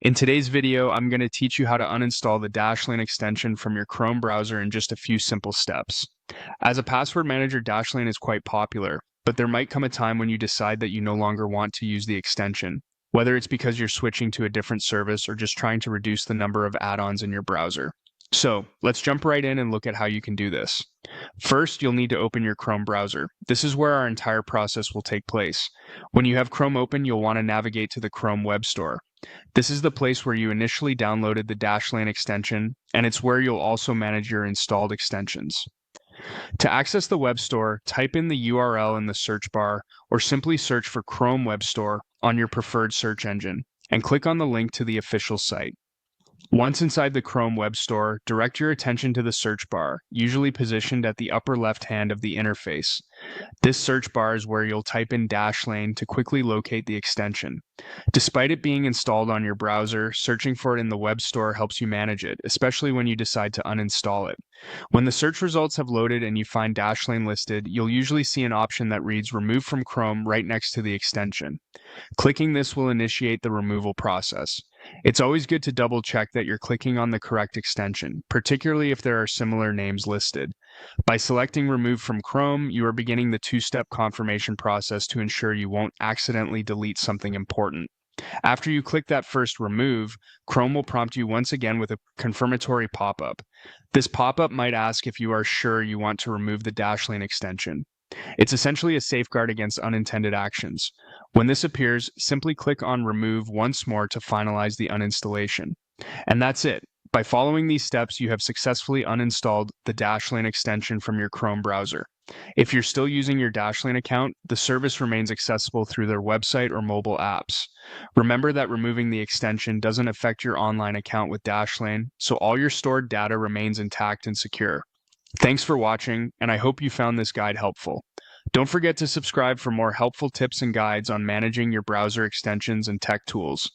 In today's video, I'm going to teach you how to uninstall the Dashlane extension from your Chrome browser in just a few simple steps. As a password manager, Dashlane is quite popular, but there might come a time when you decide that you no longer want to use the extension, whether it's because you're switching to a different service or just trying to reduce the number of add-ons in your browser. So let's jump right in and look at how you can do this. First, you'll need to open your Chrome browser. This is where our entire process will take place. When you have Chrome open, you'll want to navigate to the Chrome Web Store. This is the place where you initially downloaded the Dashlane extension, and it's where you'll also manage your installed extensions. To access the web store, type in the URL in the search bar or simply search for Chrome Web Store on your preferred search engine and click on the link to the official site. Once inside the Chrome Web Store, direct your attention to the search bar, usually positioned at the upper left hand of the interface. This search bar is where you'll type in Dashlane to quickly locate the extension. Despite it being installed on your browser, searching for it in the web store helps you manage it, especially when you decide to uninstall it. When the search results have loaded and you find Dashlane listed, you'll usually see an option that reads Remove from Chrome right next to the extension. Clicking this will initiate the removal process. It's always good to double check that you're clicking on the correct extension, particularly if there are similar names listed. By selecting Remove from Chrome, you are beginning the two-step confirmation process to ensure you won't accidentally delete something important. After you click that first remove, Chrome will prompt you once again with a confirmatory pop-up. This pop-up might ask if you are sure you want to remove the Dashlane extension. It's essentially a safeguard against unintended actions. When this appears, simply click on Remove once more to finalize the uninstallation. And that's it. By following these steps, you have successfully uninstalled the Dashlane extension from your Chrome browser. If you're still using your Dashlane account, the service remains accessible through their website or mobile apps. Remember that removing the extension doesn't affect your online account with Dashlane, so all your stored data remains intact and secure. Thanks for watching, and I hope you found this guide helpful. Don't forget to subscribe for more helpful tips and guides on managing your browser extensions and tech tools.